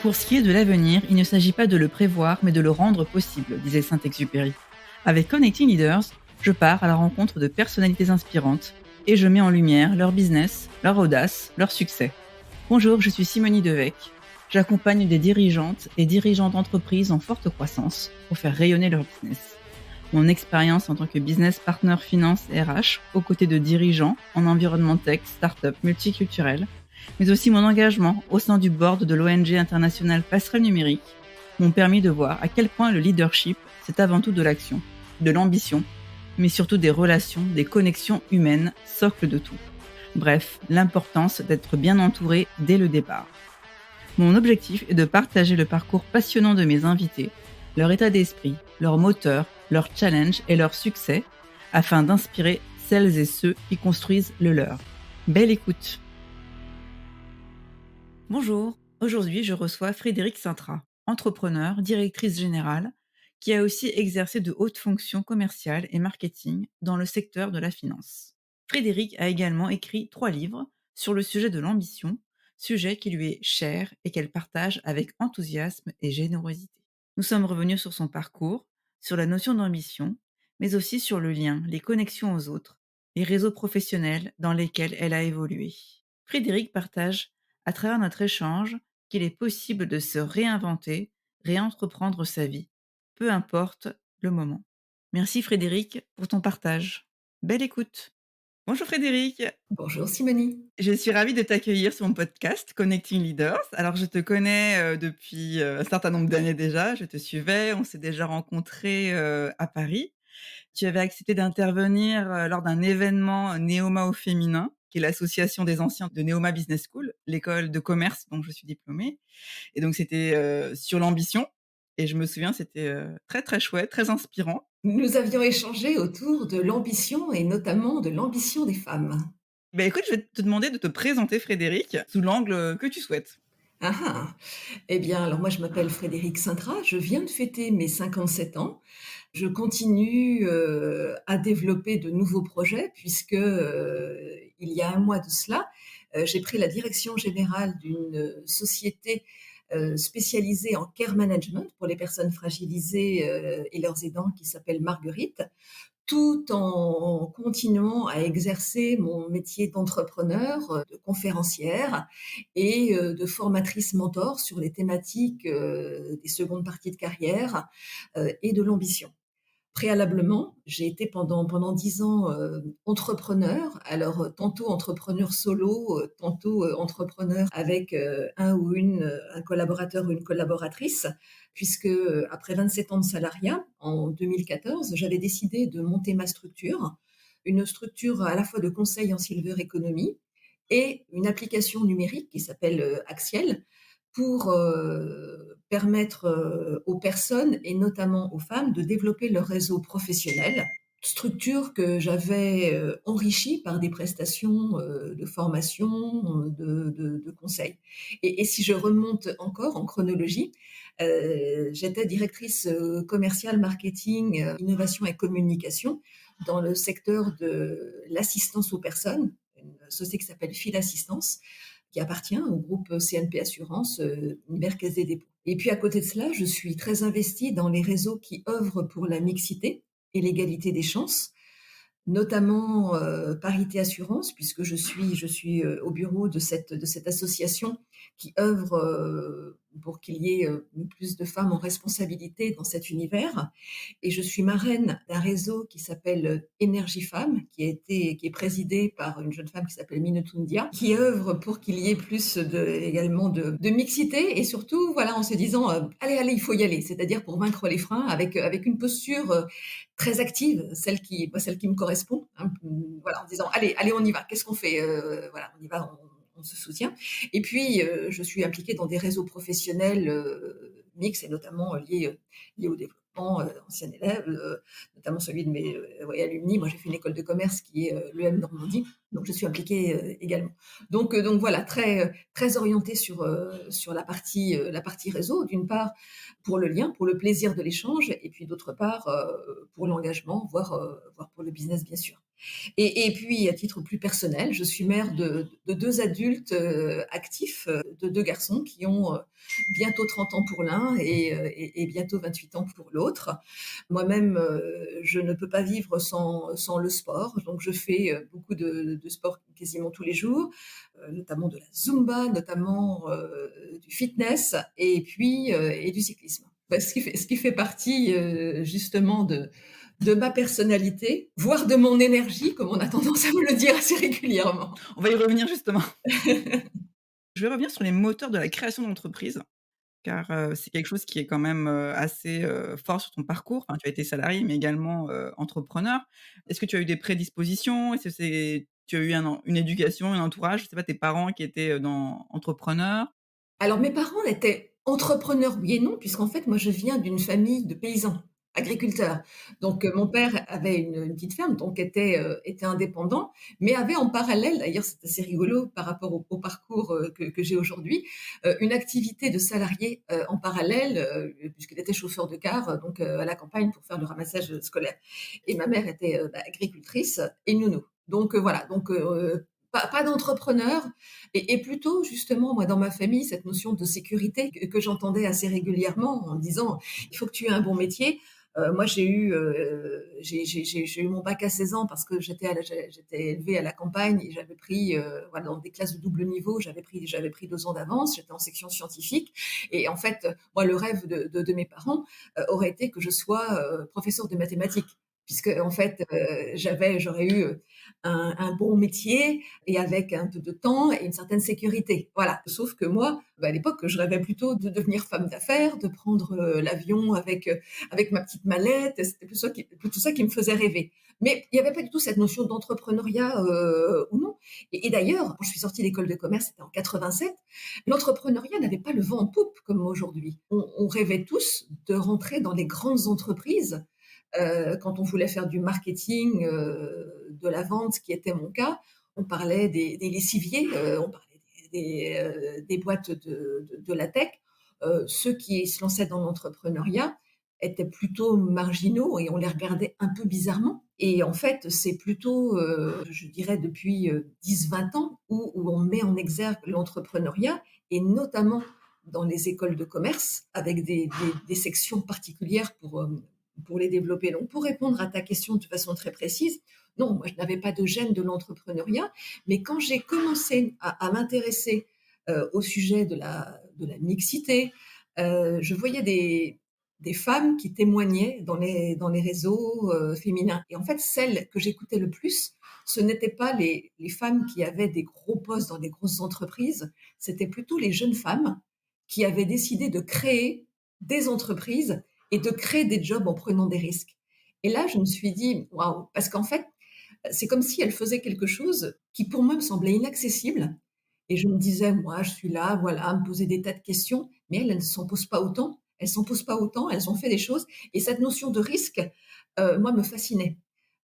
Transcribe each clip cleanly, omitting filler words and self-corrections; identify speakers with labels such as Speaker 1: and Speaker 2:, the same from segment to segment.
Speaker 1: Pour ce qui est de l'avenir, il ne s'agit pas de le prévoir, mais de le rendre possible, disait Saint-Exupéry. Avec Connecting Leaders, je pars à la rencontre de personnalités inspirantes et je mets en lumière leur business, leur audace, leur succès. Bonjour, je suis Simonie Devec. J'accompagne des dirigeantes et dirigeants d'entreprises en forte croissance pour faire rayonner leur business. Mon expérience en tant que business partner finance et RH, aux côtés de dirigeants en environnement tech, start-up, multiculturel, mais aussi mon engagement au sein du board de l'ONG internationale Passerelle Numérique, m'ont permis de voir à quel point le leadership, c'est avant tout de l'action, de l'ambition, mais surtout des relations, des connexions humaines, socle de tout. Bref, l'importance d'être bien entouré dès le départ. Mon objectif est de partager le parcours passionnant de mes invités, leur état d'esprit, leur moteur, leurs challenges et leurs succès, afin d'inspirer celles et ceux qui construisent le leur. Belle écoute! Bonjour, aujourd'hui je reçois Frédérique Sintra, entrepreneure, directrice générale, qui a aussi exercé de hautes fonctions commerciales et marketing dans le secteur de la finance. Frédérique a également écrit 3 livres sur le sujet de l'ambition, sujet qui lui est cher et qu'elle partage avec enthousiasme et générosité. Nous sommes revenus sur son parcours, sur la notion d'ambition, mais aussi sur le lien, les connexions aux autres, les réseaux professionnels dans lesquels elle a évolué. Frédérique partage à travers notre échange qu'il est possible de se réinventer, réentreprendre sa vie, peu importe le moment. Merci Frédéric pour ton partage. Belle écoute. Bonjour Frédéric,
Speaker 2: Bonjour Simonie.
Speaker 1: je suis ravie de t'accueillir sur mon podcast Connecting Leaders. Alors je te connais depuis un certain nombre d'années déjà, je te suivais, on s'est déjà rencontrés à Paris. Tu avais accepté d'intervenir, lors d'un événement Neoma au féminin, qui est l'association des anciens de Neoma Business School, l'école de commerce dont je suis diplômée. Et donc c'était, sur l'ambition et je me souviens, c'était, très, très chouette, très inspirant.
Speaker 2: Nous avions échangé autour de l'ambition et notamment de l'ambition des femmes.
Speaker 1: Beh, écoute, je vais te demander de te présenter Frédéric, sous l'angle, que tu souhaites.
Speaker 2: Ah ah! Eh bien, alors moi je m'appelle Frédérique Sintra, je viens de fêter mes 57 ans. Je continue, à développer de nouveaux projets puisque, il y a un mois de cela, j'ai pris la direction générale d'une société, spécialisée en care management pour les personnes fragilisées, et leurs aidants qui s'appelle Marguerite. Tout en continuant à exercer mon métier d'entrepreneur, de conférencière et de formatrice mentor sur les thématiques, des secondes parties de carrière, et de l'ambition. Préalablement, j'ai été pendant 10 ans, entrepreneur. Alors, tantôt entrepreneur solo, tantôt, entrepreneur avec, un collaborateur ou une collaboratrice. Puisque, après 27 ans de salariat, en 2014, j'avais décidé de monter ma structure. Une structure à la fois de conseil en silver economy et une application numérique qui s'appelle, Axiel, pour, permettre, aux personnes et notamment aux femmes de développer leur réseau professionnel. Structure que j'avais, enrichie par des prestations, de formation, de conseil. Et si je remonte encore en chronologie, j'étais directrice, commerciale, marketing, innovation et communication dans le secteur de l'assistance aux personnes, une société qui s'appelle Fil Assistance, qui appartient au groupe CNP Assurance, Univers Caisse des Dépôts. Et puis à côté de cela, je suis très investie dans les réseaux qui œuvrent pour la mixité et l'égalité des chances, notamment, Parité Assurance puisque je suis, au bureau de cette association qui œuvre, pour qu'il y ait, plus de femmes en responsabilité dans cet univers. Et je suis marraine d'un réseau qui s'appelle, Énergie Femmes, qui est présidé par une jeune femme qui s'appelle Minotoundia, qui œuvre pour qu'il y ait plus également de mixité et surtout, voilà, en se disant, «Allez, allez, il faut y aller», c'est-à-dire pour vaincre les freins avec une posture, très active, celle qui me correspond, hein, voilà, en disant: «Allez, allez, on y va, qu'est-ce qu'on fait?» Voilà, on y va, on se soutient. Et puis, je suis impliquée dans des réseaux professionnels, mixtes et notamment, liés au développement, anciens élèves, notamment celui de mes, ouais, alumni. Moi, j'ai fait une école de commerce qui est, l'EM Normandie, donc je suis impliquée, également. Donc voilà, très orientée sur la partie réseau, d'une part, pour le lien, pour le plaisir de l'échange et puis d'autre part, pour l'engagement, voire pour le business, bien sûr. Et puis à titre plus personnel, je suis mère de 2 adultes, actifs, de 2 garçons qui ont, bientôt 30 ans pour l'un et bientôt 28 ans pour l'autre. Moi-même, je ne peux pas vivre sans le sport, donc je fais, beaucoup de sport quasiment tous les jours, notamment de la zumba, notamment, du fitness et puis, et du cyclisme. Bah, ce qui fait partie, justement de ma personnalité, voire de mon énergie, comme on a tendance à me le dire assez régulièrement.
Speaker 1: On va y revenir justement. Je vais revenir sur les moteurs de la création d'entreprise, car, c'est quelque chose qui est quand même, assez, fort sur ton parcours. Enfin, tu as été salarié, mais également, entrepreneur. Est-ce que tu as eu des prédispositions? Est-ce que tu as eu une éducation, un entourage, je sais pas, tes parents qui étaient, dans entrepreneurs?
Speaker 2: Alors mes parents étaient entrepreneurs, oui et non, puisqu'en fait, moi, je viens d'une famille de paysans, agriculteurs. Donc, mon père avait une petite ferme, donc était indépendant, mais avait en parallèle, d'ailleurs, c'est assez rigolo par rapport au parcours, que j'ai aujourd'hui, une activité de salarié, en parallèle, puisqu'il était chauffeur de car, donc, à la campagne pour faire le ramassage, scolaire. Et ma mère était, agricultrice et nounou. Donc, voilà, donc, pas d'entrepreneur, et plutôt justement, moi, dans ma famille, cette notion de sécurité que j'entendais assez régulièrement en me disant: «Il faut que tu aies un bon métier». Moi, j'ai eu mon bac à 16 ans parce que j'étais élevée à la campagne et j'avais pris, voilà, dans des classes de double niveau, j'avais pris 2 ans d'avance, j'étais en section scientifique et en fait, moi, le rêve de mes parents, aurait été que je sois, professeure de mathématiques puisque en fait, j'aurais eu, un bon métier et avec un peu de temps et une certaine sécurité. Voilà. Sauf que moi, à l'époque, je rêvais plutôt de devenir femme d'affaires, de prendre, l'avion avec ma petite mallette. C'était plutôt ça qui me faisait rêver. Mais il y avait pas du tout cette notion d'entrepreneuriat, ou non. Et d'ailleurs, quand je suis sortie d'école de commerce, c'était en 87, l'entrepreneuriat n'avait pas le vent en poupe comme aujourd'hui. On rêvait tous de rentrer dans les grandes entreprises, quand on voulait faire du marketing, de la vente, ce qui était mon cas, on parlait des lessiviers, on parlait des boîtes de la tech. Ceux qui se lançaient dans l'entrepreneuriat étaient plutôt marginaux et on les regardait un peu bizarrement. Et en fait, c'est plutôt, je dirais depuis 10-20 ans où on met en exergue l'entrepreneuriat et notamment dans les écoles de commerce avec des sections particulières pour les développer. Donc, pour répondre à ta question de façon très précise, non, moi, je n'avais pas de gêne de l'entrepreneuriat, mais quand j'ai commencé à m'intéresser au sujet de la mixité, je voyais des femmes qui témoignaient dans les réseaux féminins. Et en fait, celles que j'écoutais le plus, ce n'étaient pas les femmes qui avaient des gros postes dans des grosses entreprises, c'était plutôt les jeunes femmes qui avaient décidé de créer des entreprises et de créer des jobs en prenant des risques. Et là, je me suis dit, waouh, parce qu'en fait, c'est comme si elles faisaient quelque chose qui pour moi me semblait inaccessible. Et je me disais, moi, je suis là, voilà, à me poser des tas de questions, mais elles ne s'en posent pas autant. Elles s'en posent pas autant, elles ont fait des choses. Et cette notion de risque, moi, me fascinait.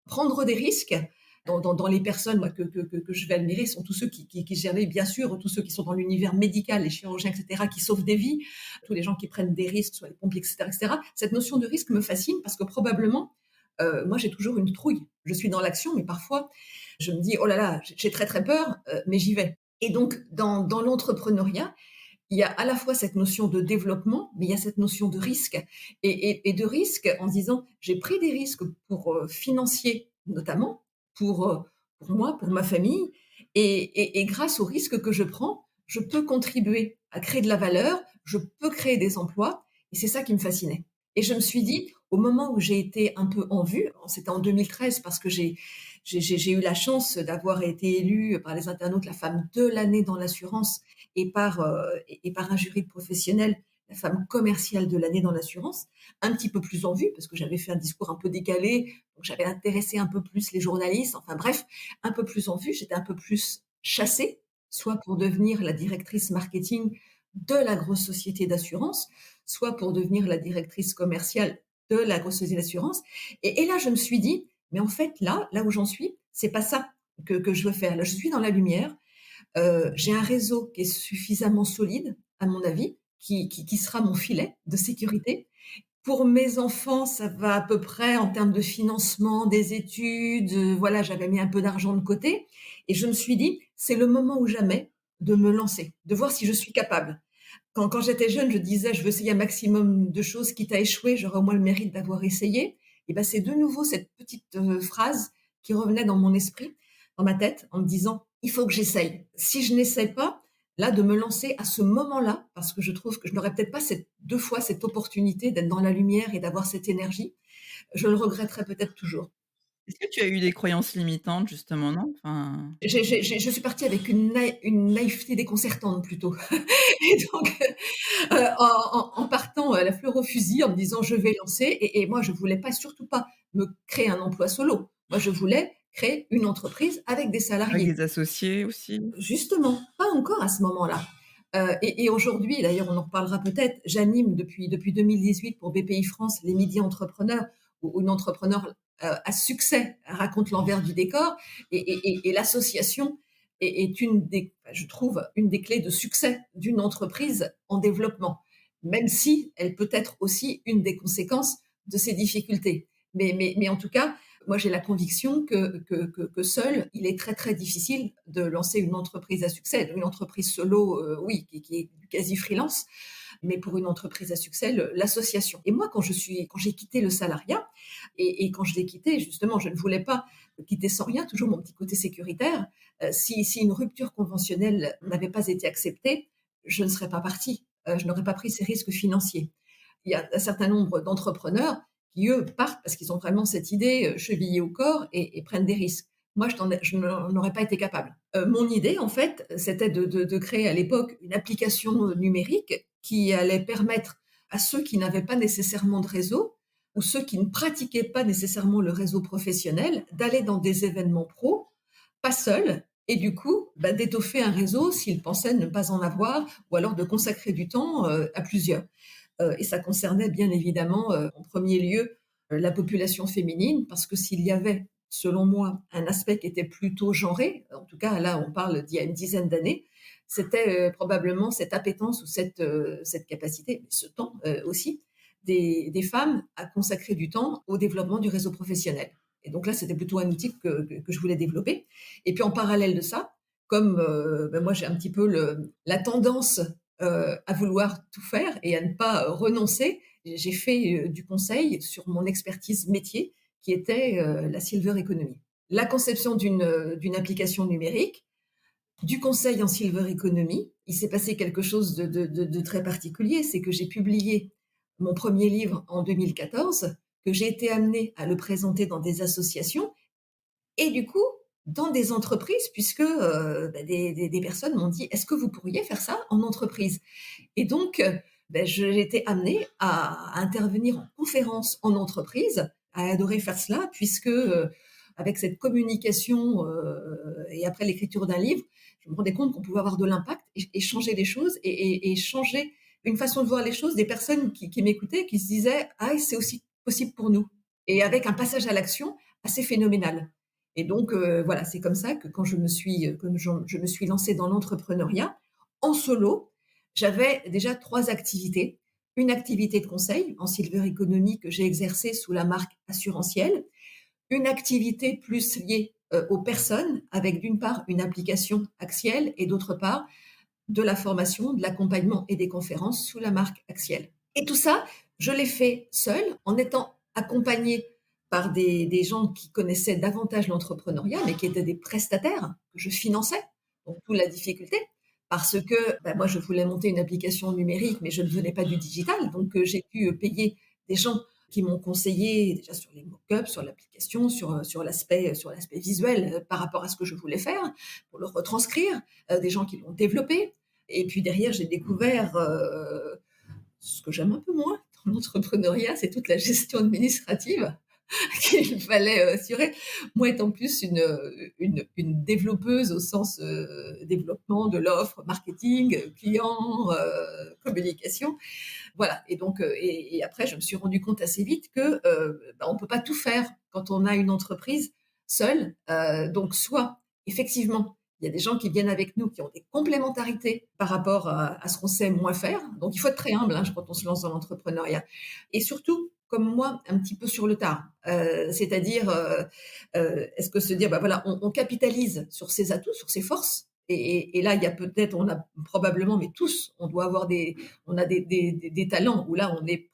Speaker 2: Prendre des risques dans les personnes moi, que je vais admirer sont tous ceux qui gèrent, bien sûr, tous ceux qui sont dans l'univers médical, les chirurgiens, etc., qui sauvent des vies, tous les gens qui prennent des risques, soit les pompiers, etc., etc. Cette notion de risque me fascine parce que probablement, moi, j'ai toujours une trouille. Je suis dans l'action, mais parfois, je me dis, oh là là, j'ai très très peur, mais j'y vais. Et donc, dans l'entrepreneuriat, il y a à la fois cette notion de développement, mais il y a cette notion de risque. Et de risque en se disant, j'ai pris des risques pour financiers notamment, pour, euh, pour moi, pour ma famille, et grâce aux risques que je prends, je peux contribuer à créer de la valeur, je peux créer des emplois, et c'est ça qui me fascinait. Et je me suis dit, au moment où j'ai été un peu en vue, c'était en 2013 parce que j'ai eu la chance d'avoir été élue par les internautes la femme de l'année dans l'assurance et par un jury de professionnels, la femme commerciale de l'année dans l'assurance, un petit peu plus en vue, parce que j'avais fait un discours un peu décalé, donc j'avais intéressé un peu plus les journalistes, enfin bref, un peu plus en vue, j'étais un peu plus chassée, soit pour devenir la directrice marketing de la grosse société d'assurance, soit pour devenir la directrice commerciale de la grosse société d'assurance. Et là, je me suis dit, mais en fait, là où j'en suis, c'est pas ça que je veux faire. Là, je suis dans la lumière, j'ai un réseau qui est suffisamment solide, à mon avis, qui sera mon filet de sécurité. Pour mes enfants, ça va à peu près en termes de financement des études, voilà, j'avais mis un peu d'argent de côté et je me suis dit: «C'est le moment ou jamais de me lancer, de voir si je suis capable». Quand j'étais jeune, je disais: «Je veux essayer un maximum de choses, quitte à échouer, j'aurais au moins le mérite d'avoir essayé» et ben, c'est de nouveau cette petite, phrase qui revenait dans mon esprit, dans ma tête, en me disant: «Il faut que j'essaye. Si je n'essaie pas, là, de me lancer à ce moment-là, parce que je trouve que je n'aurais peut-être pas cette 2 fois cette opportunité d'être dans la lumière et d'avoir cette énergie, je le regretterais peut-être toujours».
Speaker 1: Est-ce que tu as eu des croyances limitantes justement, non? Enfin,
Speaker 2: Je suis partie avec une naïveté déconcertante plutôt et donc en partant à la fleur au fusil, en me disant: «Je vais lancer» et moi je voulais pas, surtout pas me créer un emploi solo. Moi je voulais créer une entreprise avec des
Speaker 1: avec
Speaker 2: salariés.
Speaker 1: des associés aussi?
Speaker 2: Justement, pas encore à ce moment-là. Et aujourd'hui, d'ailleurs on en reparlera peut-être, j'anime depuis 2018 pour BPI France les midis entrepreneurs où une entrepreneur, à succès raconte l'envers du décor et l'association est une des, enfin, je trouve, une des clés de succès d'une entreprise en développement, même si elle peut être aussi une des conséquences de ses difficultés. Mais en tout cas, moi, j'ai la conviction que seul, il est très, très difficile de lancer une entreprise à succès. Une entreprise solo, oui, qui est quasi freelance, mais pour une entreprise à succès, l'association. Et moi, quand j'ai quitté le salariat et quand je l'ai quitté, justement, je ne voulais pas quitter sans rien, toujours mon petit côté sécuritaire. Si une rupture conventionnelle n'avait pas été acceptée, je ne serais pas partie. Je n'aurais pas pris ces risques financiers. Il y a un certain nombre d'entrepreneurs qui, eux, partent parce qu'ils ont vraiment cette idée chevillée au corps et prennent des risques. Moi, je n'en aurais pas été capable. Mon idée, en fait, c'était de créer à l'époque une application numérique qui allait permettre à ceux qui n'avaient pas nécessairement de réseau ou ceux qui ne pratiquaient pas nécessairement le réseau professionnel d'aller dans des événements pro, pas seuls, et du coup, bah, d'étoffer un réseau s'ils pensaient ne pas en avoir, ou alors de consacrer du temps à plusieurs. Et ça concernait bien évidemment, en premier lieu, la population féminine, parce que s'il y avait, selon moi, un aspect qui était plutôt genré, en tout cas là on parle d'il y a une dizaine d'années, c'était probablement cette appétence ou cette capacité, ce temps aussi, des femmes à consacrer du temps au développement du réseau professionnel. Et donc là, c'était plutôt un outil que je voulais développer. Et puis en parallèle de ça, comme ben moi j'ai un petit peu la tendance à vouloir tout faire et à ne pas renoncer, j'ai fait du conseil sur mon expertise métier qui était la silver economy. La conception d'une application numérique, du conseil en silver economy. Il s'est passé quelque chose de très particulier, c'est que j'ai publié mon premier livre en 2014, que j'ai été amenée à le présenter dans des associations et du coup, dans des entreprises, puisque bah, des personnes m'ont dit: «Est-ce que vous pourriez faire ça en entreprise?» Et donc, beh, j'ai été amenée à intervenir en conférence en entreprise, à adorer faire cela puisque, avec cette communication, et après l'écriture d'un livre, je me rendais compte qu'on pouvait avoir de l'impact et changer les choses et changer une façon de voir les choses des personnes qui m'écoutaient, qui se disaient: «Ah, c'est aussi possible pour nous» et avec un passage à l'action assez phénoménal. Et donc, voilà, c'est comme ça que quand je me suis lancée dans l'entrepreneuriat en solo, j'avais déjà 3 activités. Une activité de conseil en silver economy que j'ai exercée sous la marque assurantielle. Une activité plus liée, aux personnes avec d'une part une application Axiel et d'autre part de la formation, de l'accompagnement et des conférences sous la marque Axiel. Et tout ça, je l'ai fait seule en étant accompagnée par des gens qui connaissaient davantage l'entrepreneuriat, mais qui étaient des prestataires que je finançais. Donc, d'où la difficulté. Parce que bah, moi, je voulais monter une application numérique, mais je ne venais pas du digital. Donc, j'ai dû payer des gens qui m'ont conseillé déjà sur les mock-ups, sur l'application, sur l'aspect visuel par rapport à ce que je voulais faire, pour le retranscrire, des gens qui l'ont développé. Et puis derrière, j'ai découvert ce que j'aime un peu moins dans l'entrepreneuriat, c'est toute la gestion administrative qu'il fallait assurer. Moi, étant plus une développeuse au sens développement de l'offre, marketing, client, communication. Voilà. Et donc, et après, je me suis rendu compte assez vite que bah, on peut pas tout faire quand on a une entreprise seule. Donc, soit effectivement, Il y a des gens qui viennent avec nous qui ont des complémentarités par rapport à ce qu'on sait moins faire. Donc il faut être très humble, hein, quand on se lance dans l'entrepreneuriat. Et surtout, comme moi, un petit peu sur le tard. C'est-à-dire, est-ce que se dire, bah voilà, on capitalise sur ses atouts, sur ses forces. Et là, il y a peut-être, on a probablement, mais tous, on doit avoir on a des talents où là, on est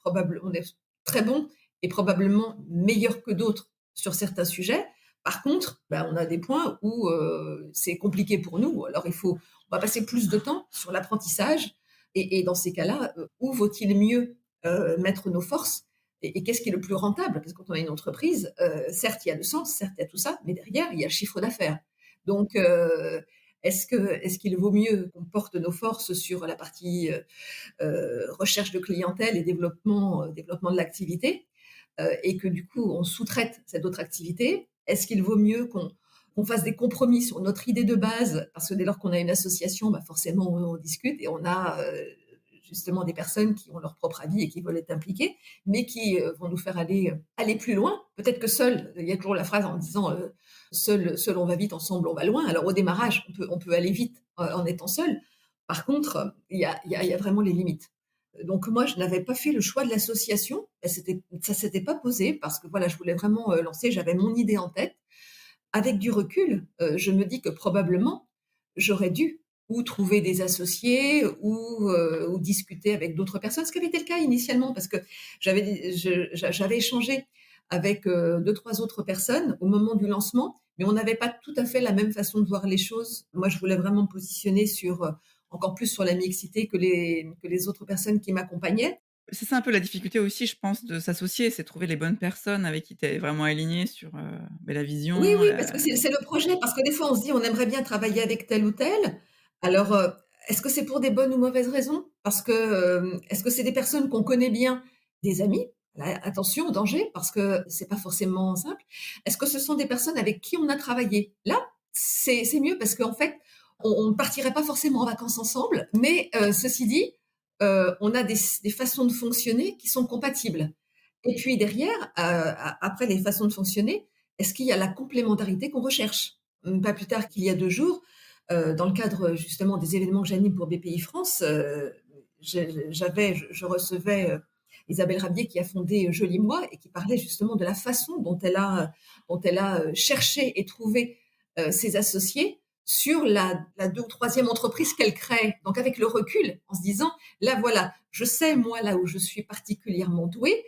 Speaker 2: très bon et probablement meilleur que d'autres sur certains sujets. Par contre, bah, on a des points où c'est compliqué pour nous. Alors on va passer plus de temps sur l'apprentissage. Et dans ces cas-là, où vaut-il mieux mettre nos forces et qu'est-ce qui est le plus rentable? Parce que quand on a une entreprise, certes, il y a le sens, certes, il y a tout ça, mais derrière, il y a le chiffre d'affaires. Donc, est-ce qu'il vaut mieux qu'on porte nos forces sur la partie recherche de clientèle et développement de l'activité, et que du coup, on sous-traite cette autre activité? Est-ce qu'il vaut mieux qu'on fasse des compromis sur notre idée de base? Parce que dès lors qu'on a une association, bah forcément, on discute et on a justement des personnes qui ont leur propre avis et qui veulent être impliquées, mais qui vont nous faire aller plus loin. Peut-être que seul, il y a toujours la phrase en disant seul on va vite, ensemble on va loin. Alors au démarrage, on peut aller vite en étant seul. Par contre, il y a vraiment les limites. Donc moi, je n'avais pas fait le choix de l'association. Ça s'était pas posé parce que voilà, je voulais vraiment lancer. J'avais mon idée en tête. Avec du recul, je me dis que probablement j'aurais dû ou trouver des associés ou discuter avec d'autres personnes, ce qui avait été le cas initialement parce que j'avais échangé avec 2-3 autres personnes au moment du lancement, mais on n'avait pas tout à fait la même façon de voir les choses. Moi, je voulais vraiment me positionner sur encore plus sur la mixité que les autres personnes qui m'accompagnaient.
Speaker 1: C'est ça un peu la difficulté aussi, je pense, de s'associer, c'est trouver les bonnes personnes avec qui tu es vraiment aligné sur, la
Speaker 2: Oui,
Speaker 1: vision,
Speaker 2: oui, parce
Speaker 1: la
Speaker 2: que c'est le projet, parce que des fois on se dit: «On aimerait bien travailler avec tel ou tel». Alors, est-ce que c'est pour des bonnes ou mauvaises raisons? Parce que, est-ce que c'est des personnes qu'on connaît bien, des amis? Là, attention, danger, parce que c'est pas forcément simple. Est-ce que ce sont des personnes avec qui on a travaillé? Là, c'est mieux parce qu'en fait, on ne partirait pas forcément en vacances ensemble, mais, ceci dit, on a des façons de fonctionner qui sont compatibles. Et puis derrière, après les façons de fonctionner, est-ce qu'il y a la complémentarité qu'on recherche? Pas plus tard qu'il y a 2 jours, dans le cadre, justement des événements que j'anime pour BPI France, je recevais, Isabelle Rabier qui a fondé Joli Moi et qui parlait justement de la façon dont elle a, cherché et trouvé, ses associés sur la 2 ou 3e entreprise qu'elle crée. Donc avec le recul, en se disant: «Là voilà, je sais moi là où je suis particulièrement douée,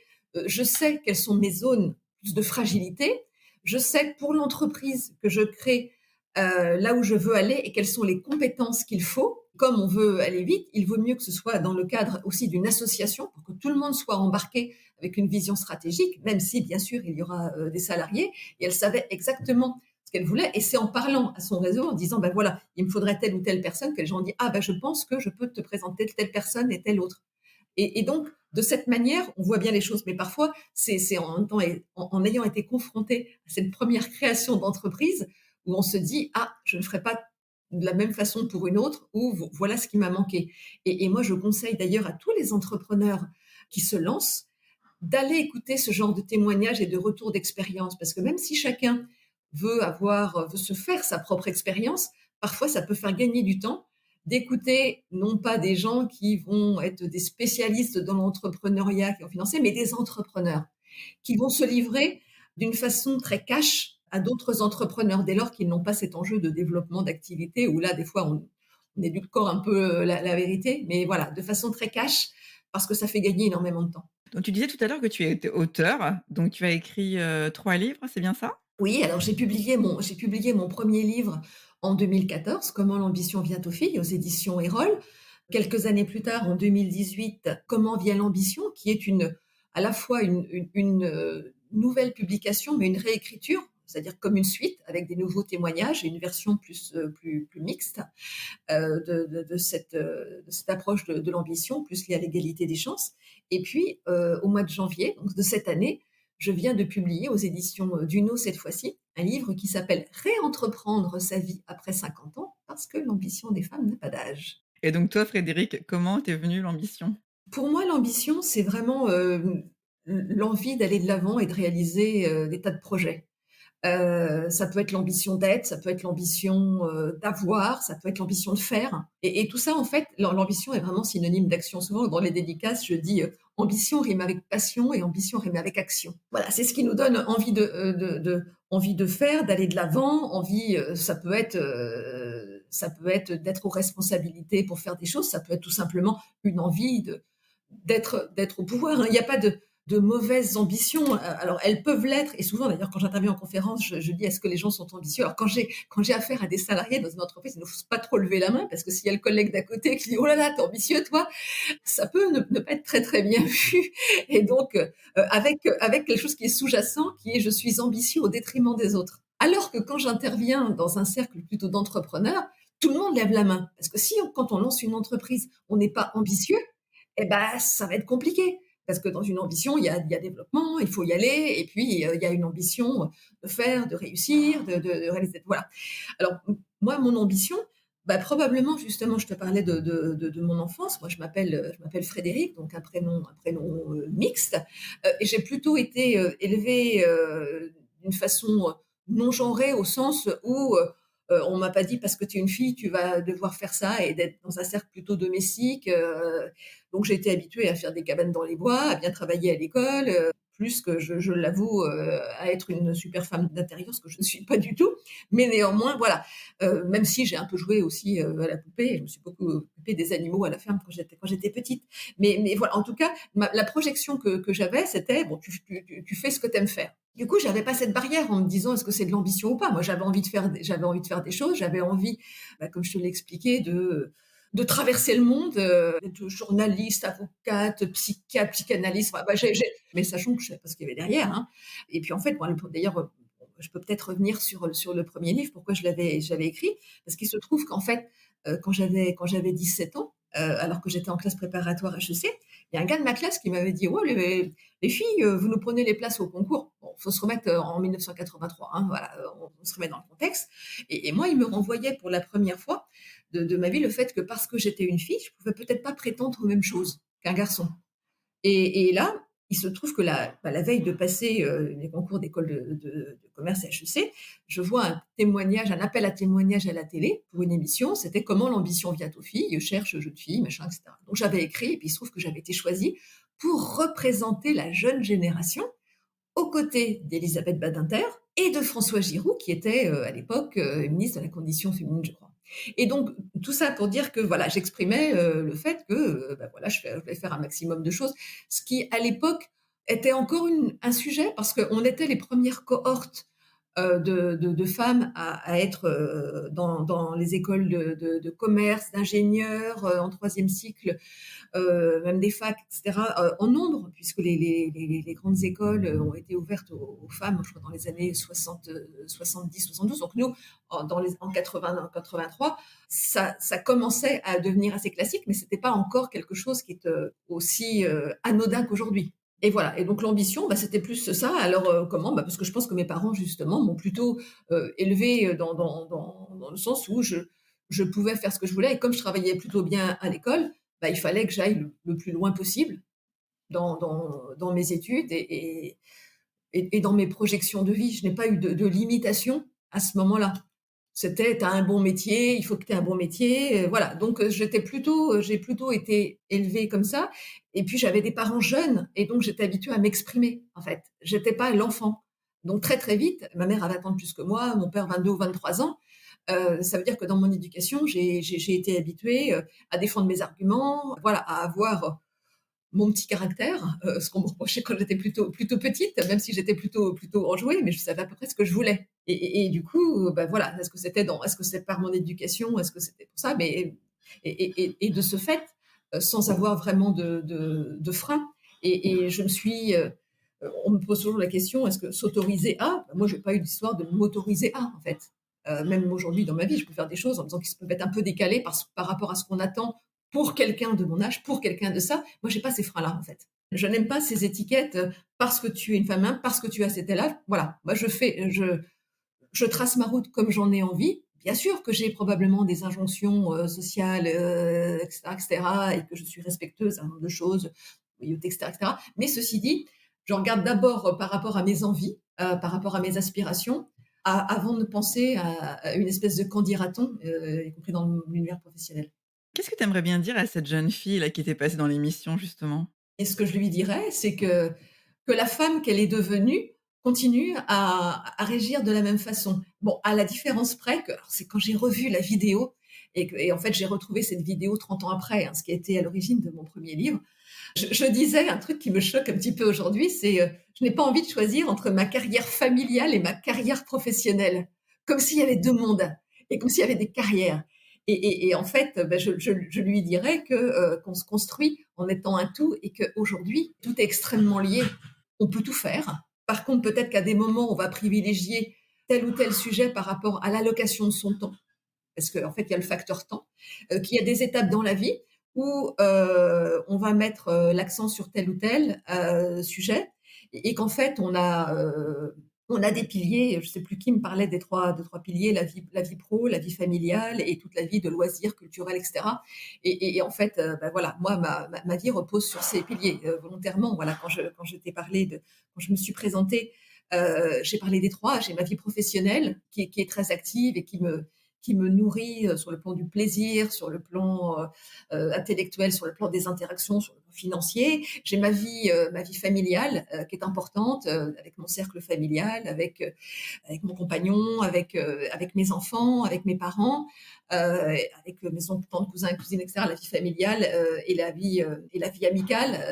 Speaker 2: je sais quelles sont mes zones de fragilité, je sais pour l'entreprise que je crée là où je veux aller et quelles sont les compétences qu'il faut. Comme on veut aller vite, il vaut mieux que ce soit dans le cadre aussi d'une association pour que tout le monde soit embarqué avec une vision stratégique, même si bien sûr il y aura des salariés. Et elle savait exactement ce qu'elle voulait. Et c'est en parlant à son réseau, en disant ben voilà, il me faudrait telle ou telle personne, que les gens ont dit ah ben je pense que je peux te présenter telle personne et telle autre. Et donc, de cette manière, on voit bien les choses. Mais parfois, c'est en même temps, en ayant été confronté à cette première création d'entreprise, où on se dit, ah, je ne ferai pas de la même façon pour une autre, ou voilà ce qui m'a manqué. Et moi, je conseille d'ailleurs à tous les entrepreneurs qui se lancent d'aller écouter ce genre de témoignages et de retours d'expérience, parce que même si chacun veut se faire sa propre expérience, parfois ça peut faire gagner du temps d'écouter non pas des gens qui vont être des spécialistes dans l'entrepreneuriat qui ont financé, mais des entrepreneurs qui vont se livrer d'une façon très cash à d'autres entrepreneurs dès lors qu'ils n'ont pas cet enjeu de développement d'activité où là, des fois, on édulcore un peu la vérité, mais voilà, de façon très cash parce que ça fait gagner énormément de temps.
Speaker 1: donc tu disais tout à l'heure que tu étais auteur, donc tu as écrit, 3 livres, c'est bien ça?
Speaker 2: Oui, alors j'ai publié mon premier livre en 2014, Comment l'ambition vient aux filles, aux éditions Erol. Quelques années plus tard, en 2018, Comment vient l'ambition, qui est à la fois une nouvelle publication, mais une réécriture, c'est-à-dire comme une suite avec des nouveaux témoignages et une version plus mixte de cette approche de l'ambition, plus liée à l'égalité des chances. Et puis, au mois de janvier donc de cette année, je viens de publier aux éditions Duno cette fois-ci un livre qui s'appelle Réentreprendre sa vie après 50 ans parce que l'ambition des femmes n'a pas d'âge.
Speaker 1: Et donc toi, Frédéric, comment t'es venue l'ambition?
Speaker 2: Pour moi, l'ambition, c'est vraiment l'envie d'aller de l'avant et de réaliser des tas de projets. Ça peut être l'ambition d'être, ça peut être l'ambition, d'avoir, ça peut être l'ambition de faire et tout ça, en fait, l'ambition est vraiment synonyme d'action. Souvent, dans les dédicaces, je dis, ambition rime avec passion et ambition rime avec action. Voilà, c'est ce qui nous donne envie envie de faire, d'aller de l'avant, envie, ça peut être d'être aux responsabilités pour faire des choses, ça peut être tout simplement une envie d'être au pouvoir, hein. Il n'y a pas de mauvaises ambitions. Alors elles peuvent l'être et souvent d'ailleurs quand j'interviens en conférence, je dis: «Est-ce que les gens sont ambitieux?» Alors quand j'ai affaire à des salariés dans une entreprise, il ne faut pas trop lever la main parce que s'il y a le collègue d'à côté qui dit: «Oh là là, tu es ambitieux toi?» ça peut ne pas être très, très bien vu et donc avec quelque chose qui est sous-jacent, qui est: «Je suis ambitieux au détriment des autres». Alors que quand j'interviens dans un cercle plutôt d'entrepreneurs, tout le monde lève la main parce que si quand on lance une entreprise, on n'est pas ambitieux, eh ben, ça va être compliqué. Parce que dans une ambition, il y a développement, il faut y aller, et puis il y a une ambition de faire, de réussir, de réaliser. Voilà. Alors, moi, mon ambition, bah, probablement, justement, je te parlais de mon enfance. Moi, je m'appelle Frédéric, donc un prénom mixte. Et j'ai plutôt été élevée d'une façon non genrée, au sens où on m'a pas dit parce que tu es une fille, tu vas devoir faire ça et d'être dans un cercle plutôt domestique. Donc j'ai été habituée à faire des cabanes dans les bois, à bien travailler à l'école, plus que je l'avoue, à être une super femme d'intérieur, ce que je ne suis pas du tout. Mais néanmoins, voilà, même si j'ai un peu joué aussi, à la poupée, je me suis beaucoup occupée des animaux à la ferme quand j'étais petite. Mais voilà, en tout cas, la projection que j'avais, c'était: «Bon, tu fais ce que tu aimes faire». Du coup, j'avais pas cette barrière en me disant: «Est-ce que c'est de l'ambition ou pas?» Moi, j'avais envie de faire des choses, j'avais envie, bah, comme je te l'ai expliqué, de traverser le monde, d'être journaliste, avocate, psychiatre, psychanalyste, enfin, bah, j'ai mais sachant que je savais pas ce qu'il y avait derrière, hein. Et puis, en fait, moi, d'ailleurs, je peux peut-être revenir sur le premier livre, pourquoi je l'avais écrit. Parce qu'il se trouve qu'en fait, quand j'avais 17 ans, alors que j'étais en classe préparatoire HEC, il y a un gars de ma classe qui m'avait dit: «Ouais, les filles, vous nous prenez les places au concours». Bon, faut se remettre, en 1983, hein, voilà, on se remet dans le contexte. Et moi, il me renvoyait pour la première fois de ma vie le fait que parce que j'étais une fille, je pouvais peut-être pas prétendre aux mêmes choses qu'un garçon. Et là, il se trouve que la veille de passer, les concours d'école de commerce à HEC, je vois un appel à témoignage à la télé pour une émission. C'était «Comment l'ambition vient aux filles, cherche jeune fille», machin et cetera. Donc j'avais écrit et puis il se trouve que j'avais été choisie pour représenter la jeune génération aux côtés d'Élisabeth Badinter et de François Giroud qui était, à l'époque, ministre de la Condition féminine, je crois. Et donc tout ça pour dire que voilà, j'exprimais, le fait que, bah, voilà, je vais faire un maximum de choses. Ce qui à l'époque était encore un sujet parce qu'on était les premières cohortes, de femmes à être, dans les écoles de commerce, d'ingénieurs, en troisième cycle, même des facs, etc., en nombre, puisque les grandes écoles ont été ouvertes aux femmes, je crois, dans les années 60, 70, 72. Donc nous, en 80, 83, ça commençait à devenir assez classique, mais c'était pas encore quelque chose qui est aussi anodin qu'aujourd'hui. Et voilà. Et donc l'ambition, bah, c'était plus ça. Alors comment? Bah, parce que je pense que mes parents justement m'ont plutôt élevée dans le sens où je pouvais faire ce que je voulais et comme je travaillais plutôt bien à l'école, bah, il fallait que j'aille le plus loin possible dans mes études et dans mes projections de vie. Je n'ai pas eu de limitation à ce moment-là. C'était: «Tu as un bon métier, il faut que tu aies un bon métier», voilà. Donc j'ai plutôt été élevée comme ça et puis j'avais des parents jeunes et donc j'étais habituée à m'exprimer, en fait. J'étais pas l'enfant. Donc très, très vite, ma mère avait 20 ans de plus que moi, mon père 22 ou 23 ans. Ça veut dire que dans mon éducation, j'ai été habituée, à défendre mes arguments, voilà, à avoir mon petit caractère, ce qu'on me reprochait quand j'étais plutôt petite, même si j'étais plutôt enjouée, mais je savais à peu près ce que je voulais. Et du coup, bah, voilà, est-ce que c'est par mon éducation? Est-ce que c'était pour ça? Mais et de ce fait, sans avoir vraiment de frein et je me suis, on me pose toujours la question: «Est-ce que s'autoriser à?» Bah, moi, j'ai pas eu d'histoire de m'autoriser à, en fait. Même aujourd'hui dans ma vie, je peux faire des choses en me disant qui peuvent être un peu décalées par rapport à ce qu'on attend pour quelqu'un de mon âge, pour quelqu'un de ça. Moi, j'ai pas ces freins-là, en fait. Je n'aime pas ces étiquettes, parce que tu es une femme, hein, parce que tu as cet âge. Voilà. Moi, je trace ma route comme j'en ai envie. Bien sûr que j'ai probablement des injonctions, sociales, et cetera et que je suis respectueuse d'un nombre de choses, loyauté et cetera. Mais ceci dit, je regarde d'abord, par rapport à mes envies, par rapport à mes aspirations, avant de penser à une espèce de qu'en dira-t-on, y compris dans l'univers professionnel.
Speaker 1: Qu'est-ce que tu aimerais bien dire à cette jeune fille là qui était passée dans l'émission justement?
Speaker 2: Et ce que je lui dirais, c'est que la femme qu'elle est devenue continue à régir de la même façon. Bon, à la différence près que alors c'est quand j'ai revu la vidéo et en fait, j'ai retrouvé cette vidéo 30 ans après, hein, ce qui a été à l'origine de mon premier livre. Je disais un truc qui me choque un petit peu aujourd'hui, c'est, je n'ai pas envie de choisir entre ma carrière familiale et ma carrière professionnelle. Comme s'il y avait 2 mondes et comme s'il y avait des carrières et en fait, je lui dirais que, qu'on se construit en étant un tout et qu'aujourd'hui, tout est extrêmement lié. On peut tout faire. Par contre, peut-être qu'à des moments, on va privilégier tel ou tel sujet par rapport à l'allocation de son temps parce qu'en fait, il y a le facteur temps, qu'il y a des étapes dans la vie où on va mettre l'accent sur tel ou tel sujet et qu'en fait, on a des piliers, je ne sais plus qui me parlait des trois piliers, la vie pro, la vie familiale et toute la vie de loisirs culturels, etc. Et en fait, ben voilà, moi, ma vie repose sur ces piliers volontairement. Voilà, quand je t'ai parlé quand je me suis présentée, j'ai parlé des trois. J'ai ma vie professionnelle qui est très active et qui me nourrit sur le plan du plaisir, sur le plan intellectuel, sur le plan des interactions, sur le plan financier. J'ai ma vie familiale qui est importante avec mon cercle familial, avec mon compagnon, avec mes enfants, avec mes parents, avec mes oncles, tantes, cousins, cousines, etc. La vie familiale et la vie amicale,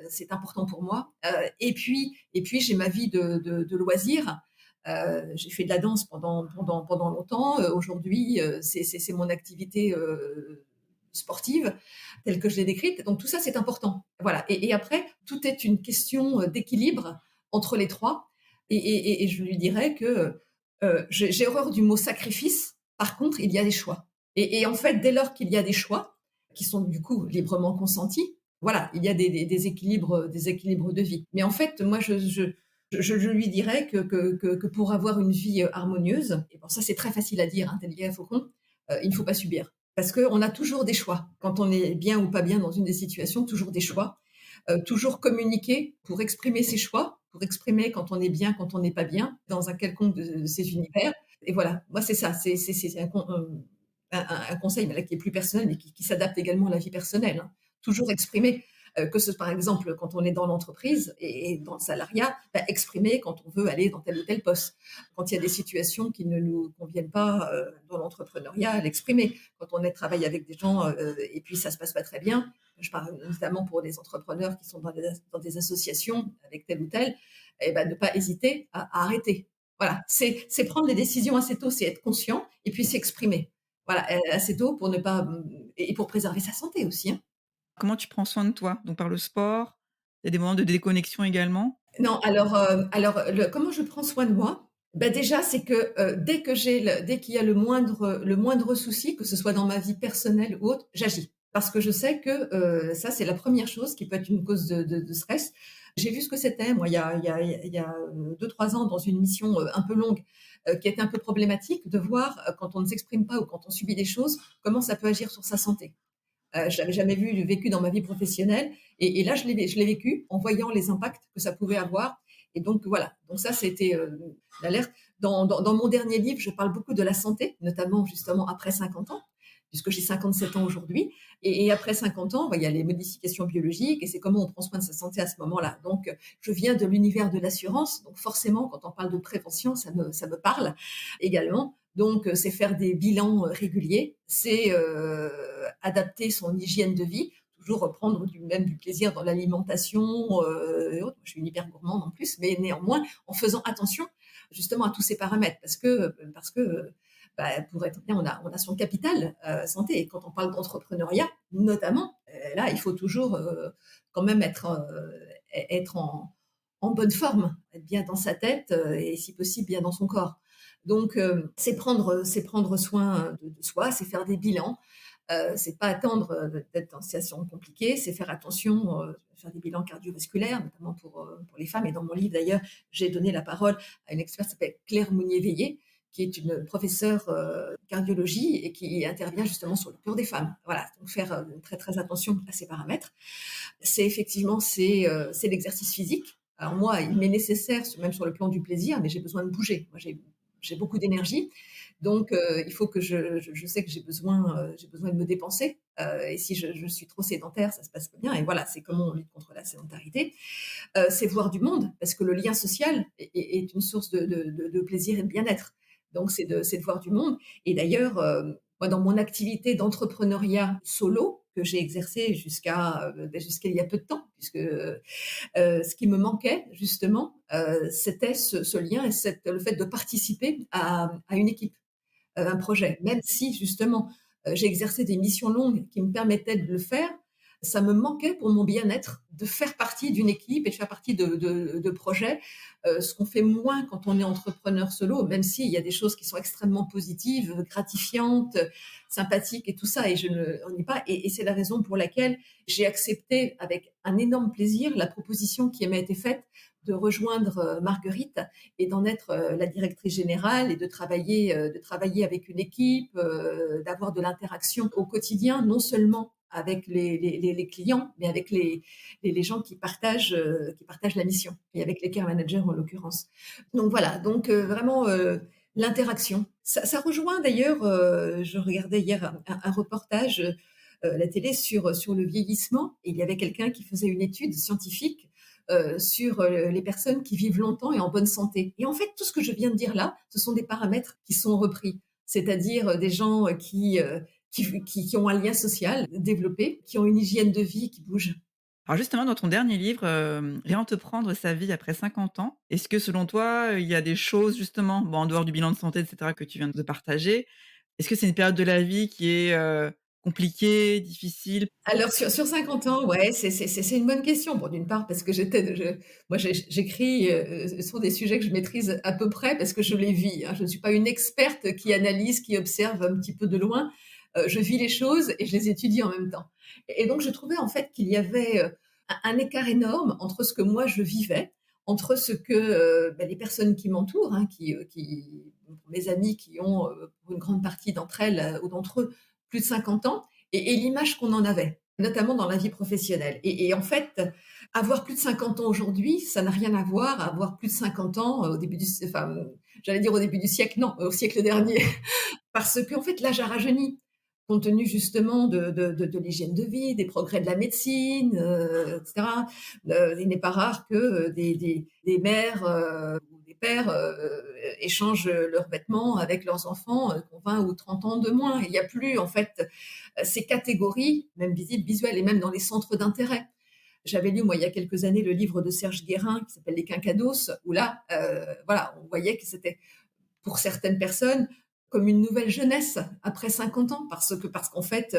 Speaker 2: c'est important pour moi. Et puis j'ai ma vie de loisirs. J'ai fait de la danse pendant longtemps. Aujourd'hui, c'est mon activité sportive telle que je l'ai décrite. Donc tout ça, c'est important. Voilà. Et après, tout est une question d'équilibre entre les trois. Et je lui dirais que j'ai horreur du mot sacrifice. Par contre, il y a des choix. Et en fait, dès lors qu'il y a des choix qui sont du coup librement consentis, voilà, il y a des équilibres de vie. Mais en fait, moi, je lui dirais que pour avoir une vie harmonieuse, et bon, ça c'est très facile à dire, hein, Téléguerre Faucon, il ne faut pas subir. Parce qu'on a toujours des choix. Quand on est bien ou pas bien dans une des situations, toujours des choix. Toujours communiquer pour exprimer ses choix, pour exprimer quand on est bien, quand on n'est pas bien, dans un quelconque de ces univers. Et voilà, moi c'est ça, c'est un conseil mais là, qui est plus personnel, mais qui s'adapte également à la vie personnelle. Hein. Toujours exprimer que ce, par exemple, quand on est dans l'entreprise et dans le salariat, bah, exprimer quand on veut aller dans tel ou tel poste. Quand il y a des situations qui ne nous conviennent pas dans l'entrepreneuriat, l'exprimer. Quand on travaille avec des gens et puis ça se passe pas très bien, je parle notamment pour des entrepreneurs qui sont dans des associations avec tel ou tel, et ben, ne pas hésiter à arrêter. Voilà, c'est prendre les décisions assez tôt, c'est être conscient et puis s'exprimer. Voilà, assez tôt pour ne pas et pour préserver sa santé aussi, hein.
Speaker 1: Comment tu prends soin de toi? Donc par le sport? Il y a des moments de déconnexion également?
Speaker 2: Non, alors comment je prends soin de moi? Bah, déjà, c'est que, dès qu'il y a le moindre souci, que ce soit dans ma vie personnelle ou autre, j'agis. Parce que je sais que, ça, c'est la première chose qui peut être une cause de stress. J'ai vu ce que c'était, moi, il y a 2-3 ans dans une mission, un peu longue, qui était un peu problématique, de voir, quand on ne s'exprime pas ou quand on subit des choses, comment ça peut agir sur sa santé. Je l'avais jamais vécu dans ma vie professionnelle et là je l'ai vécu en voyant les impacts que ça pouvait avoir et donc voilà, donc ça c'était, l'alerte. Dans mon dernier livre, je parle beaucoup de la santé, notamment justement après 50 ans, puisque j'ai 57 ans aujourd'hui et après 50 ans, bah, il y a les modifications biologiques et c'est comment on prend soin de sa santé à ce moment-là. Donc je viens de l'univers de l'assurance, donc forcément quand on parle de prévention, ça me parle également. Donc, c'est faire des bilans réguliers, c'est adapter son hygiène de vie, toujours reprendre du plaisir dans l'alimentation et autres. Je suis une hyper gourmande en plus, mais néanmoins en faisant attention justement à tous ces paramètres parce que bah, pour être bien, on a son capital santé. Et quand on parle d'entrepreneuriat, notamment, là, il faut toujours quand même être en bonne forme, être bien dans sa tête et si possible bien dans son corps. Donc, c'est prendre soin de soi, c'est faire des bilans, c'est pas attendre d'être dans une situation compliquée, c'est faire attention, faire des bilans cardiovasculaires, notamment pour les femmes. Et dans mon livre, d'ailleurs, j'ai donné la parole à une experte qui s'appelle Claire Mounier-Veillé, qui est une professeure cardiologie et qui intervient justement sur le cœur des femmes. Voilà, donc faire très très attention à ces paramètres. C'est effectivement c'est l'exercice physique Alors moi, il m'est nécessaire, même sur le plan du plaisir, mais j'ai besoin de bouger. Moi, j'ai beaucoup d'énergie, donc il faut que je sais que j'ai besoin de me dépenser, et si je suis trop sédentaire, ça se passe pas bien et voilà, c'est comment on lutte contre la sédentarité. C'est voir du monde, parce que le lien social est une source de plaisir et de bien-être. Donc c'est de voir du monde et d'ailleurs, moi dans mon activité d'entrepreneuriat solo, que j'ai exercé jusqu'à il y a peu de temps, puisque, ce qui me manquait justement, c'était ce lien et le fait de participer à une équipe, un projet. Même si justement, j'ai exercé des missions longues qui me permettaient de le faire, ça me manquait pour mon bien-être de faire partie d'une équipe et de faire partie de projets, ce qu'on fait moins quand on est entrepreneur solo, même s'il y a des choses qui sont extrêmement positives, gratifiantes, sympathiques et tout ça et je ne renie pas et c'est la raison pour laquelle j'ai accepté avec un énorme plaisir la proposition qui m'a été faite de rejoindre, Marguerite et d'en être la directrice générale et de travailler avec une équipe, d'avoir de l'interaction au quotidien, non seulement avec les clients, mais avec les gens qui partagent la mission et avec les care managers en l'occurrence. Donc voilà, donc vraiment l'interaction. Ça rejoint d'ailleurs, je regardais hier un reportage à la télé sur le vieillissement et il y avait quelqu'un qui faisait une étude scientifique sur les personnes qui vivent longtemps et en bonne santé. Et en fait, tout ce que je viens de dire là, ce sont des paramètres qui sont repris, c'est-à-dire des gens qui ont un lien social développé, qui ont une hygiène de vie qui bouge.
Speaker 1: Alors justement, dans ton dernier livre, Réentreprendre sa vie après 50 ans, est-ce que selon toi, il y a des choses justement, bon, en dehors du bilan de santé et cetera que tu viens de partager, est-ce que c'est une période de la vie qui est, compliquée, difficile?
Speaker 2: Alors sur 50 ans, ouais, c'est une bonne question. Bon, d'une part parce que moi j'écris, sur des sujets que je maîtrise à peu près parce que je les vis, hein. Je ne suis pas une experte qui analyse, qui observe un petit peu de loin. Je vis les choses et je les étudie en même temps. Et donc je trouvais en fait qu'il y avait, un écart énorme entre ce que moi je vivais, entre ce que, les personnes qui m'entourent, hein, mes amies qui ont, pour une grande partie d'entre elles, ou d'entre eux, plus de 50 ans et l'image qu'on en avait, notamment dans la vie professionnelle. Et en fait, avoir plus de 50 ans aujourd'hui, ça n'a rien à voir à avoir plus de 50 ans j'allais dire au début du siècle, non, au siècle dernier, parce qu'en fait, l'âge a rajeuni, compte tenu justement de l'hygiène de vie, des progrès de la médecine, etc. Il n'est pas rare que des mères ou des pères échangent leurs vêtements avec leurs enfants qui ont 20 ou 30 ans de moins. Il n'y a plus, en fait, ces catégories, même visibles, visuelles, et même dans les centres d'intérêt. J'avais lu, moi, il y a quelques années, le livre de Serge Guérin qui s'appelle Les Quinquados, où là, voilà, on voyait que c'était, pour certaines personnes, comme une nouvelle jeunesse après 50 ans, parce qu'en fait,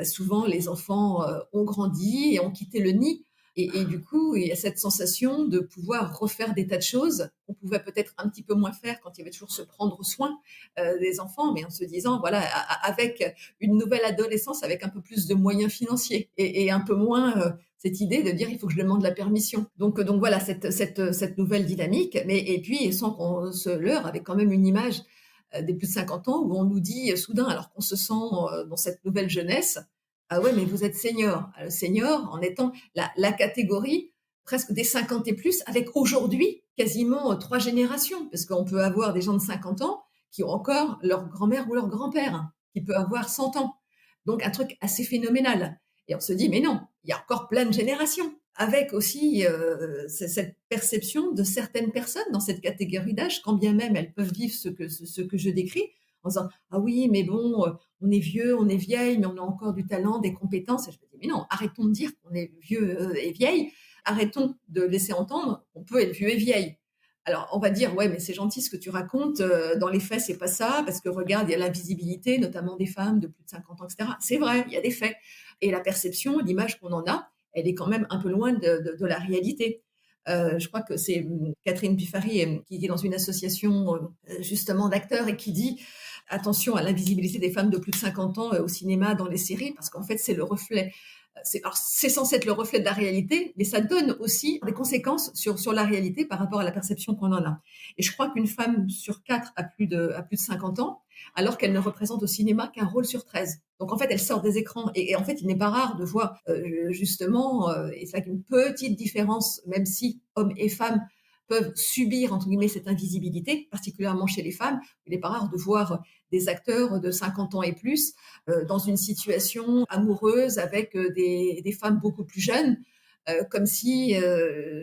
Speaker 2: souvent, les enfants ont grandi et ont quitté le nid. Et du coup, il y a cette sensation de pouvoir refaire des tas de choses qu'on pouvait peut-être un petit peu moins faire quand il y avait toujours se prendre soin des enfants, mais en se disant, voilà, avec une nouvelle adolescence, avec un peu plus de moyens financiers et un peu moins cette idée de dire il faut que je demande la permission. Donc voilà, cette nouvelle dynamique, et puis sans qu'on se leurre, avec quand même une image des plus de 50 ans où on nous dit soudain, alors qu'on se sent dans cette nouvelle jeunesse, ah ouais, mais vous êtes senior. Le senior en étant la catégorie presque des 50 et plus, avec aujourd'hui quasiment 3 générations, parce qu'on peut avoir des gens de 50 ans qui ont encore leur grand-mère ou leur grand-père, hein, qui peut avoir 100 ans. Donc un truc assez phénoménal. Et on se dit, mais non, il y a encore plein de générations. Avec aussi cette perception de certaines personnes dans cette catégorie d'âge, quand bien même elles peuvent vivre ce que je décris, en disant, ah oui, mais bon, on est vieux, on est vieille, mais on a encore du talent, des compétences. Et je me dis, mais non, arrêtons de dire qu'on est vieux et vieille, arrêtons de laisser entendre qu'on peut être vieux et vieille. Alors, on va dire, ouais, mais c'est gentil ce que tu racontes, dans les faits, c'est pas ça, parce que regarde, il y a l'invisibilité, notamment des femmes de plus de 50 ans, etc. C'est vrai, il y a des faits. Et la perception, l'image qu'on en a, elle est quand même un peu loin de la réalité. Je crois que c'est Catherine Piffari qui est dans une association justement d'acteurs et qui dit attention à l'invisibilité des femmes de plus de 50 ans au cinéma, dans les séries, parce qu'en fait, c'est le reflet. C'est censé être le reflet de la réalité, mais ça donne aussi des conséquences sur la réalité par rapport à la perception qu'on en a. Et je crois qu'une femme sur quatre a plus de 50 ans, alors qu'elle ne représente au cinéma qu'un rôle sur 13. Donc en fait, elle sort des écrans. Et en fait, il n'est pas rare de voir justement, et c'est une petite différence, même si hommes et femmes peuvent subir, entre guillemets, cette invisibilité, particulièrement chez les femmes. Il n'est pas rare de voir des acteurs de 50 ans et plus dans une situation amoureuse avec des femmes beaucoup plus jeunes, comme si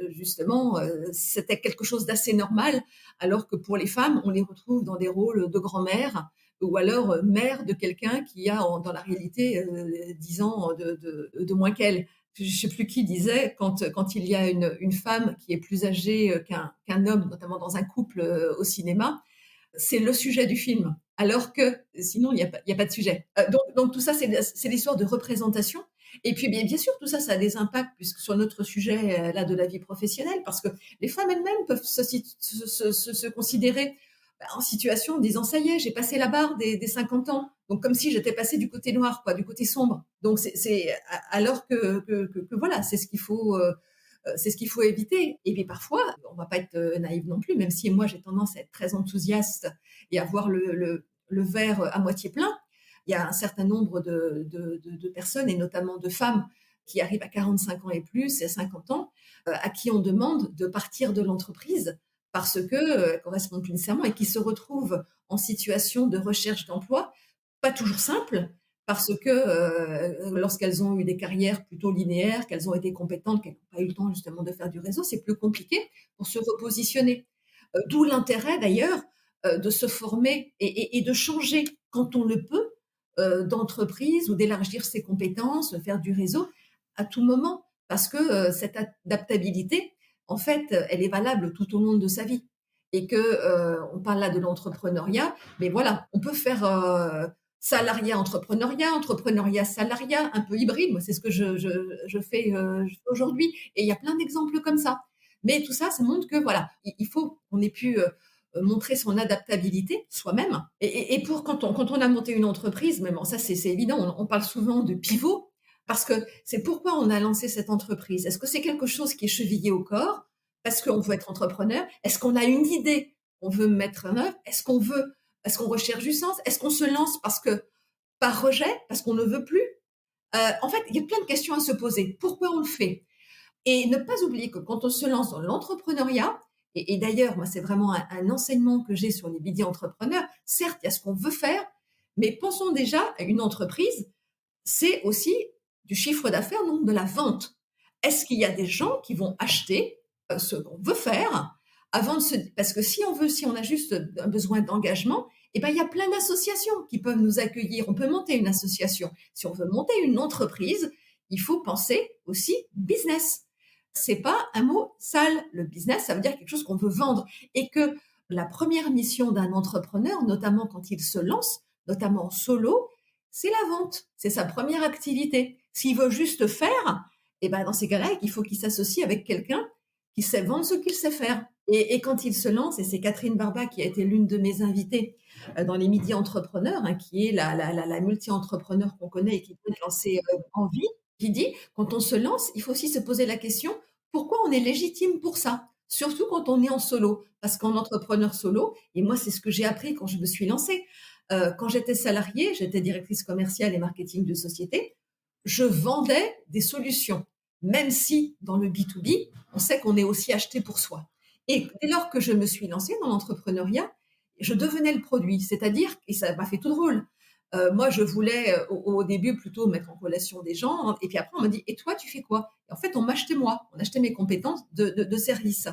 Speaker 2: justement c'était quelque chose d'assez normal, alors que pour les femmes, on les retrouve dans des rôles de grand-mère ou alors mère de quelqu'un qui a dans la réalité 10 ans de moins qu'elle. Je ne sais plus qui disait, quand il y a une femme qui est plus âgée qu'un homme, notamment dans un couple au cinéma, c'est le sujet du film, alors que sinon il y a pas de sujet. Donc tout ça, c'est l'histoire de représentation. Et puis bien sûr, tout ça, ça a des impacts puisque sur notre sujet là de la vie professionnelle, parce que les femmes elles-mêmes peuvent se considérer en situation en disant ça y est, j'ai passé la barre des 50 ans, donc comme si j'étais passée du côté noir, quoi, du côté sombre. Donc c'est alors que voilà, c'est ce qu'il faut éviter. Et puis parfois, on ne va pas être naïve non plus, même si moi j'ai tendance à être très enthousiaste et à voir le verre à moitié plein. Il y a un certain nombre de personnes, et notamment de femmes, qui arrivent à 45 ans et plus, et à 50 ans, à qui on demande de partir de l'entreprise parce qu'elles ne correspondent plus nécessairement et qui se retrouvent en situation de recherche d'emploi, pas toujours simple, parce que lorsqu'elles ont eu des carrières plutôt linéaires, qu'elles ont été compétentes, qu'elles n'ont pas eu le temps justement de faire du réseau, c'est plus compliqué pour se repositionner. D'où l'intérêt d'ailleurs de se former et de changer quand on le peut d'entreprise ou d'élargir ses compétences, de faire du réseau à tout moment, parce que cette adaptabilité, en fait, elle est valable tout au long de sa vie. Et que on parle là de l'entrepreneuriat, mais voilà, on peut faire salariat, entrepreneuriat, entrepreneuriat, salariat, un peu hybride. Moi, c'est ce que je fais aujourd'hui. Et il y a plein d'exemples comme ça. Mais tout ça, ça montre que voilà, il faut qu'on ait pu montrer son adaptabilité soi-même. Et pour quand on a monté une entreprise, même ça c'est évident, on parle souvent de pivot parce que c'est pourquoi on a lancé cette entreprise. Est-ce que c'est quelque chose qui est chevillé au corps parce qu'on veut être entrepreneur? Est-ce qu'on a une idée qu'on veut mettre en œuvre? Est-ce qu'on recherche du sens? Est-ce qu'on se lance parce que par rejet, parce qu'on ne veut plus? En fait, il y a plein de questions à se poser. Pourquoi on le fait? Et ne pas oublier que quand on se lance dans l'entrepreneuriat, et d'ailleurs, moi, c'est vraiment un enseignement que j'ai sur les bidi entrepreneurs. Certes, il y a ce qu'on veut faire, mais pensons déjà à une entreprise, c'est aussi du chiffre d'affaires, donc de la vente. Est-ce qu'il y a des gens qui vont acheter ce qu'on veut faire avant de se... Parce que si on a juste un besoin d'engagement, eh ben, il y a plein d'associations qui peuvent nous accueillir. On peut monter une association. Si on veut monter une entreprise, il faut penser aussi business. C'est pas un mot sale. Le business, ça veut dire quelque chose qu'on veut vendre. Et que la première mission d'un entrepreneur, notamment quand il se lance, notamment en solo, c'est la vente. C'est sa première activité. S'il veut juste faire, eh ben, dans ces cas-là, il faut qu'il s'associe avec quelqu'un qui sait vendre ce qu'il sait faire. Et quand il se lance, et c'est Catherine Barba qui a été l'une de mes invitées dans les Midi Entrepreneurs, hein, qui est la multi-entrepreneur qu'on connaît et qui peut lancer en vie, qui dit, quand on se lance, il faut aussi se poser la question, pourquoi on est légitime pour ça? Surtout quand on est en solo. Parce qu'en entrepreneur solo, et moi c'est ce que j'ai appris quand je me suis lancée, quand j'étais salariée, j'étais directrice commerciale et marketing de société, je vendais des solutions, même si dans le B2B, on sait qu'on est aussi acheté pour soi. Et dès lors que je me suis lancée dans l'entrepreneuriat, je devenais le produit, c'est-à-dire, et ça m'a fait tout drôle, moi je voulais au début plutôt mettre en relation des gens, et puis après on m'a dit, et toi tu fais quoi? Et en fait on m'achetait moi, on achetait mes compétences de service.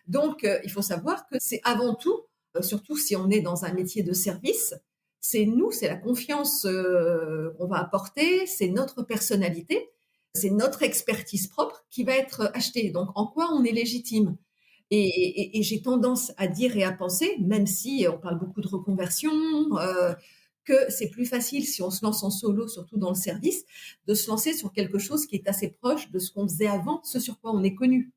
Speaker 2: Donc il faut savoir que c'est avant tout, surtout si on est dans un métier de service, c'est nous, c'est la confiance qu'on va apporter, c'est notre personnalité, c'est notre expertise propre qui va être achetée. Donc, en quoi on est légitime? Et j'ai tendance à dire et à penser, même si on parle beaucoup de reconversion, que c'est plus facile si on se lance en solo, surtout dans le service, de se lancer sur quelque chose qui est assez proche de ce qu'on faisait avant, ce sur quoi on est connu.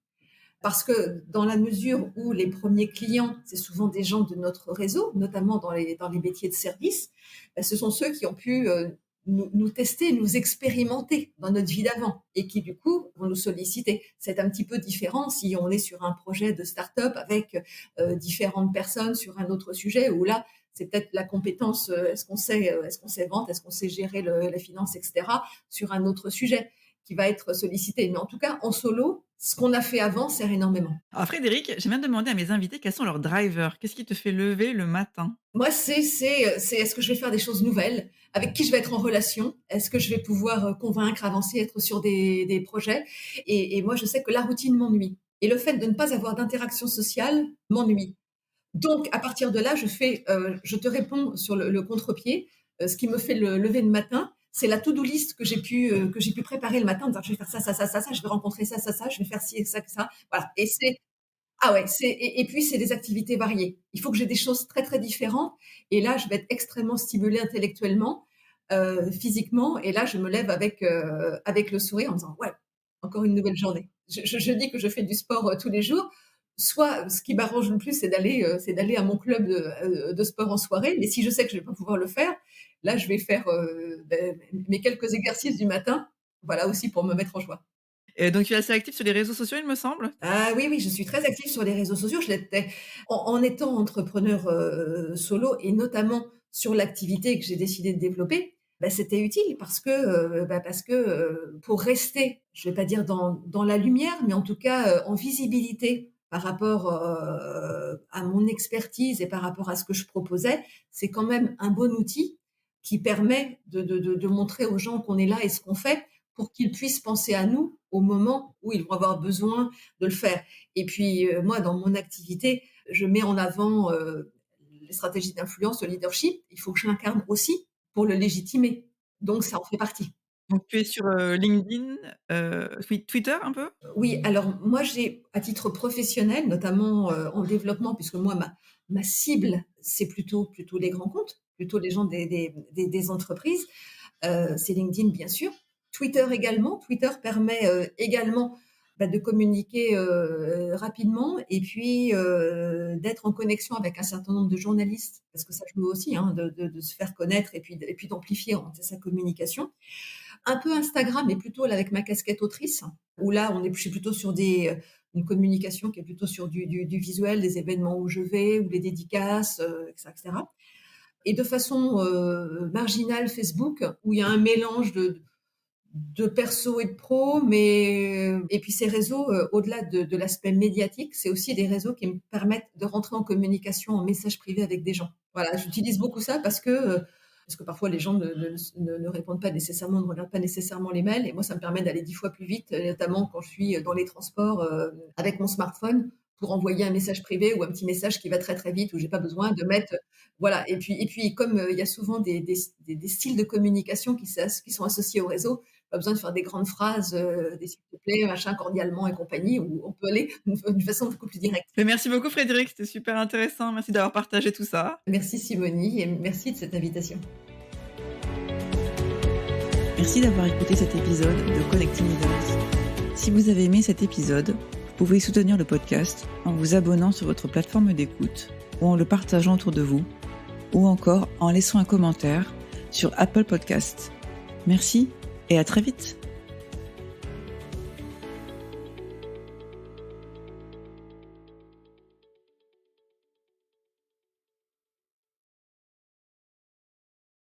Speaker 2: Parce que dans la mesure où les premiers clients, c'est souvent des gens de notre réseau, notamment dans les métiers de service, bah, ce sont ceux qui ont pu nous tester, nous expérimenter dans notre vie d'avant et qui, du coup, vont nous solliciter. C'est un petit peu différent si on est sur un projet de start-up avec différentes personnes sur un autre sujet où là, c'est peut-être la compétence, est-ce qu'on sait vendre, est-ce qu'on sait gérer la finance, etc., sur un autre sujet qui va être sollicité. Mais en tout cas, en solo, ce qu'on a fait avant sert énormément.
Speaker 1: Alors Frédéric, j'aime bien demander à mes invités quels sont leurs drivers. Qu'est-ce qui te fait lever le matin?
Speaker 2: Moi, c'est est-ce que je vais faire des choses nouvelles? Avec qui je vais être en relation? Est-ce que je vais pouvoir convaincre, avancer, être sur des projets? Et moi, je sais que la routine m'ennuie. Et le fait de ne pas avoir d'interaction sociale m'ennuie. Donc, à partir de là, je te réponds sur le contre-pied. Ce qui me fait le lever le matin, c'est la to-do list que j'ai pu préparer le matin, en disant je vais faire ça, ça, ça, ça, ça, je vais rencontrer ça, ça, ça, je vais faire ci, ça, ça. Voilà. Et c'est ah ouais, et puis c'est des activités variées. Il faut que j'ai des choses très, très différentes et là, je vais être extrêmement stimulée intellectuellement, physiquement et là, je me lève avec le sourire en me disant: «Ouais, encore une nouvelle journée». Je dis que je fais du sport, tous les jours. Soit ce qui m'arrange le plus, c'est d'aller à mon club de sport en soirée, mais si je sais que je vais pas pouvoir le faire, là, je vais faire, mes quelques exercices du matin, voilà aussi pour me mettre en joie.
Speaker 1: Donc tu es assez actif sur les réseaux sociaux, il me semble?
Speaker 2: Ah oui, oui, je suis très active sur les réseaux sociaux. Je l'étais en étant entrepreneur, solo et notamment sur l'activité que j'ai décidé de développer, bah, c'était utile parce que, pour rester, je vais pas dire dans la lumière, mais en tout cas, en visibilité par rapport, à mon expertise et par rapport à ce que je proposais, c'est quand même un bon outil qui permet de montrer aux gens qu'on est là et ce qu'on fait pour qu'ils puissent penser à nous au moment où ils vont avoir besoin de le faire. Et puis, moi, dans mon activité, je mets en avant, les stratégies d'influence, le leadership. Il faut que je l'incarne aussi pour le légitimer. Donc ça en fait partie.
Speaker 1: Donc tu es sur, LinkedIn, Twitter un peu?
Speaker 2: Oui, alors moi, j'ai à titre professionnel, notamment, en développement, puisque moi, ma cible, c'est plutôt les grands comptes, plutôt les gens des entreprises. C'est LinkedIn, bien sûr. Twitter également. Twitter permet, également, bah, de communiquer, rapidement et puis, d'être en connexion avec un certain nombre de journalistes, parce que ça joue aussi, hein, de se faire connaître et puis d'amplifier sa communication. Un peu Instagram, mais plutôt là avec ma casquette autrice, où là je suis plutôt sur une communication qui est plutôt sur du visuel, des événements où je vais, ou les dédicaces, et cetera, et cetera. Et de façon, marginale Facebook, où il y a un mélange de perso et de pro, mais et puis ces réseaux, au-delà de l'aspect médiatique, c'est aussi des réseaux qui me permettent de rentrer en communication, en message privé avec des gens. Voilà, j'utilise beaucoup ça parce que parfois les gens ne répondent pas nécessairement, ne regardent pas nécessairement les mails et moi ça me permet d'aller 10 fois plus vite, notamment quand je suis dans les transports, avec mon smartphone pour envoyer un message privé ou un petit message qui va très, très vite où j'ai pas besoin de mettre voilà et puis comme, il y a souvent des styles de communication qui sont associés au réseau, pas besoin de faire des grandes phrases, des s'il te plaît, machin, cordialement et compagnie, où on peut aller d'une façon beaucoup plus directe.
Speaker 1: Mais merci beaucoup Frédéric, c'était super intéressant. Merci d'avoir partagé tout ça.
Speaker 2: Merci Simonie et merci de cette invitation.
Speaker 1: Merci d'avoir écouté cet épisode de Connecting Leaders. Si vous avez aimé cet épisode, vous pouvez soutenir le podcast en vous abonnant sur votre plateforme d'écoute ou en le partageant autour de vous ou encore en laissant un commentaire sur Apple Podcasts. Merci et à très vite.